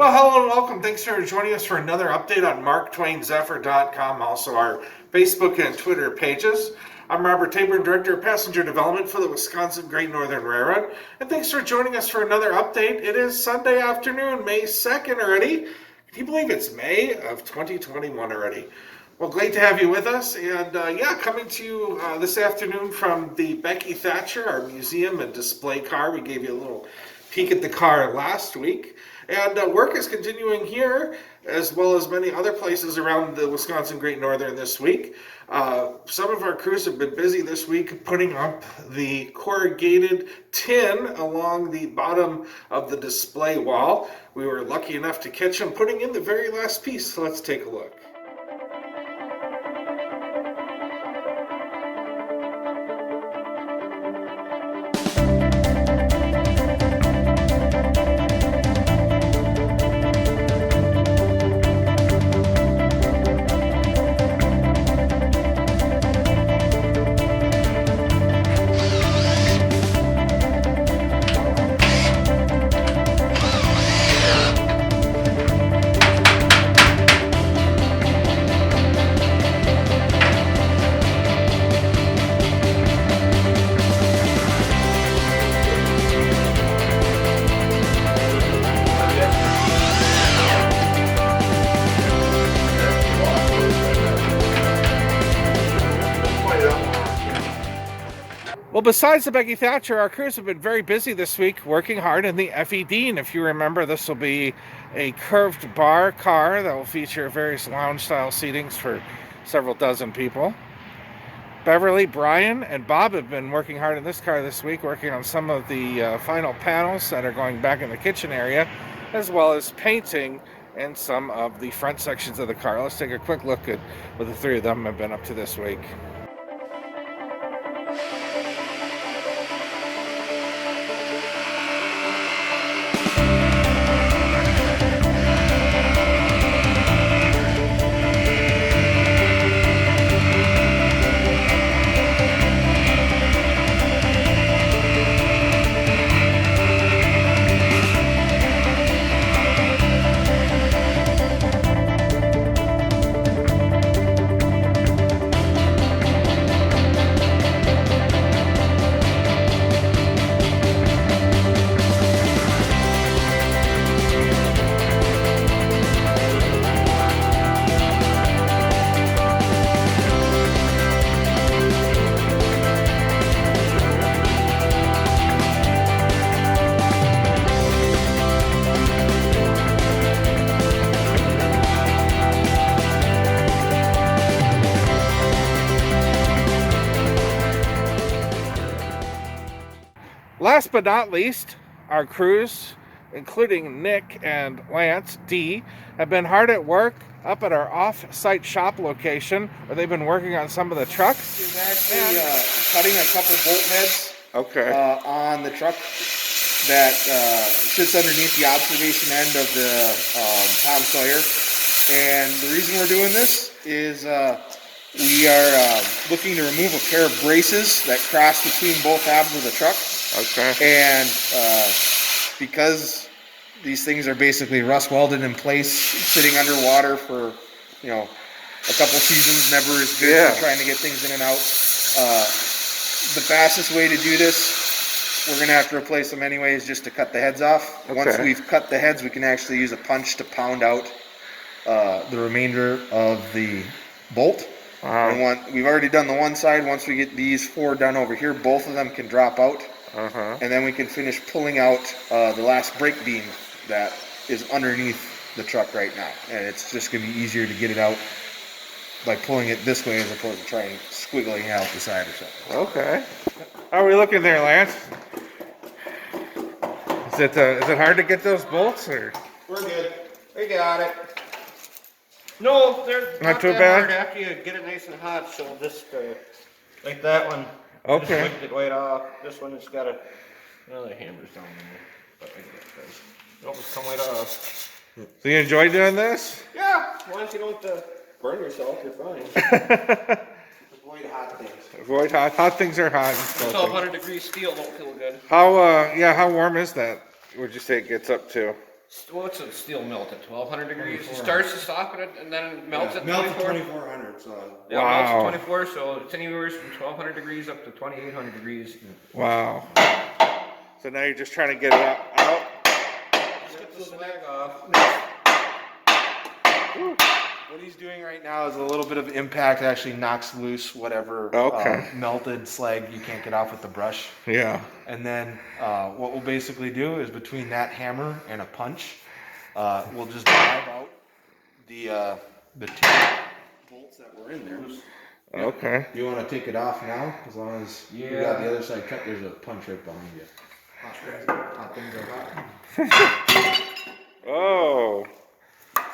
Well, hello and welcome. Thanks for joining us for another update on MarkTwainZephyr.com, also our Facebook and Twitter pages. I'm Robert Tabor, Director of Passenger Development for the Wisconsin Great Northern Railroad, and thanks for joining us for another update. It is Sunday afternoon, May 2nd already. Can you believe it's May of 2021 already? Well, great to have you with us, and coming to you this afternoon from the Becky Thatcher, our museum and display car. We gave you a little peek at the car last week. And work is continuing here, as well as many other places around the Wisconsin Great Northern this week. Some of our crews have been busy this week putting up the corrugated tin along the bottom of the display wall. We were lucky enough to catch them putting in the very last piece, so let's take a look. Well, besides the Becky Thatcher, our crews have been very busy this week working hard in the Effie Dean. If you remember, this will be a curved bar car that will feature various lounge-style seatings for several dozen people. Beverly, Brian, and Bob have been working hard in this car this week, working on some of the final panels that are going back in the kitchen area, as well as painting in some of the front sections of the car. Let's take a quick look at what the three of them have been up to this week. Last but not least, our crews, including Nick and Lance D, have been hard at work up at our off-site shop location where they've been working on some of the trucks. Is actually cutting a couple bolt heads on the truck that sits underneath the observation end of the Tom Sawyer. And the reason we're doing this is we are looking to remove a pair of braces that cross between both halves of the truck. Okay. And because these things are basically rust welded in place, sitting underwater for, a couple seasons, never is good for trying to get things in and out. The fastest way to do this, we're going to have to replace them anyways just to cut the heads off. Okay. Once we've cut the heads, we can actually use a punch to pound out the remainder of the bolt. Wow. And we've already done the one side. Once we get these four done over here, both of them can drop out. And then we can finish pulling out the last brake beam that is underneath the truck right now. And it's just going to be easier to get it out by pulling it this way as opposed to trying squiggling out the side or something. Okay. How are we looking there, Lance? Is it hard to get those bolts, or? We're good. We got it. No, they're not too that bad. Hard after you get it nice and hot, so just like that one. Okay. Just wipe it right off. This one has got the hammer's down in there. But I think that does. Nope, it's come right off. So you enjoy doing this? Yeah, as long as you don't burn yourself, you're fine. Avoid hot things. Avoid hot things are hot. 1200 degree steel don't feel good. How warm is that? Would you say it gets up to? Well, what's a steel melt at 1200 degrees? It starts to stop it and then it melts at Melts 24. at 2400. So Yeah, Wow. it melts at 24, so it's anywhere from 1200 degrees up to 2800 degrees. Wow. So now you're just trying to get it out. Just get the slag off. what he's doing right now is a little bit of impact actually knocks loose whatever melted slag you can't get off with the brush. Yeah. And then what we'll basically do is between that hammer and a punch, we'll just drive out the two bolts that were in there. Okay. You want to take it off now? As long as you got the other side cut, there's a punch right behind you. Hot things are hot. Oh.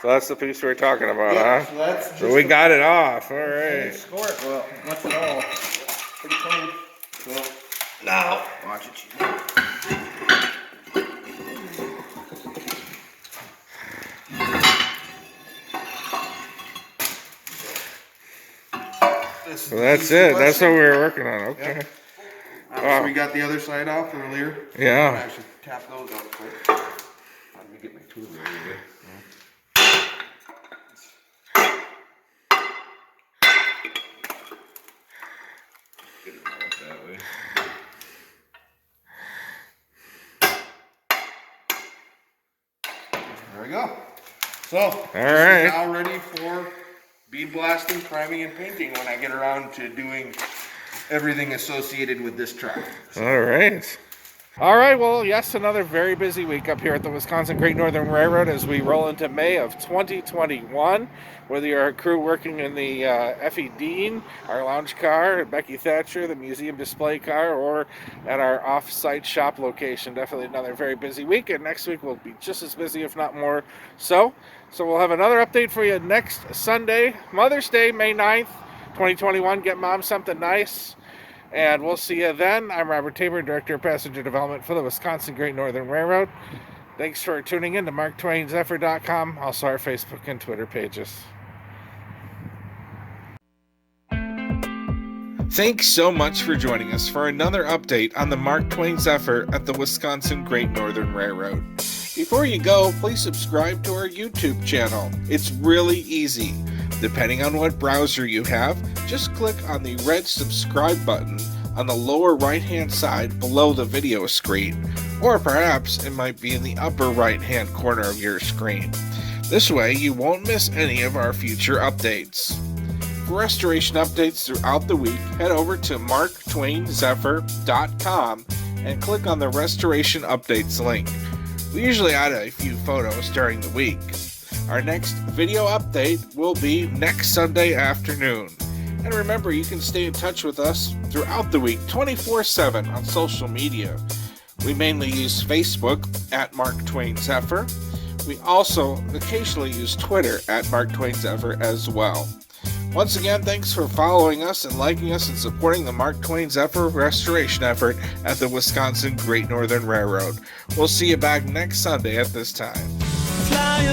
So that's the piece we were talking about, Yeah, huh? so that's just So we got it off. All right. Score it. Well, not at all. Pretty clean. so Now, watch it. So that's it. That's what we were working on. Okay. So we got the other side off earlier. Yeah. Actually tap those out quick. Let me get my tool ready. Get it all that way. There we go. So, All right. this is now ready for bead blasting, priming, and painting when I get around to doing everything associated with this track. All right. All right, well, yes, another very busy week up here at the Wisconsin Great Northern Railroad as we roll into May of 2021. Whether you're a crew working in the Effie Dean, our lounge car, Becky Thatcher, the museum display car, or at our off-site shop location, definitely another very busy week. And next week will be just as busy, if not more so. So we'll have another update for you next Sunday, Mother's Day, May 9th, 2021. Get mom something nice. And we'll see you then. I'm Robert Tabor, Director of Passenger Development for the Wisconsin Great Northern Railroad. Thanks for tuning in to MarkTwainZephyr.com, also our Facebook and Twitter pages. Thanks so much for joining us for another update on the Mark Twain Zephyr at the Wisconsin Great Northern Railroad. Before you go, please subscribe to our YouTube channel. It's really easy. Depending on what browser you have, just click on the red subscribe button on the lower right-hand side below the video screen, or perhaps it might be in the upper right-hand corner of your screen. This way, you won't miss any of our future updates. For restoration updates throughout the week, head over to MarkTwainZephyr.com and click on the Restoration Updates link. We usually add a few photos during the week. Our next video update will be next Sunday afternoon. And remember, you can stay in touch with us throughout the week 24/7 on social media. We mainly use Facebook at Mark Twain Zephyr. We also occasionally use Twitter at Mark Twain Zephyr as well. Once again, thanks for following us and liking us and supporting the Mark Twain Zephyr restoration effort at the Wisconsin Great Northern Railroad. We'll see you back next Sunday at this time. Fly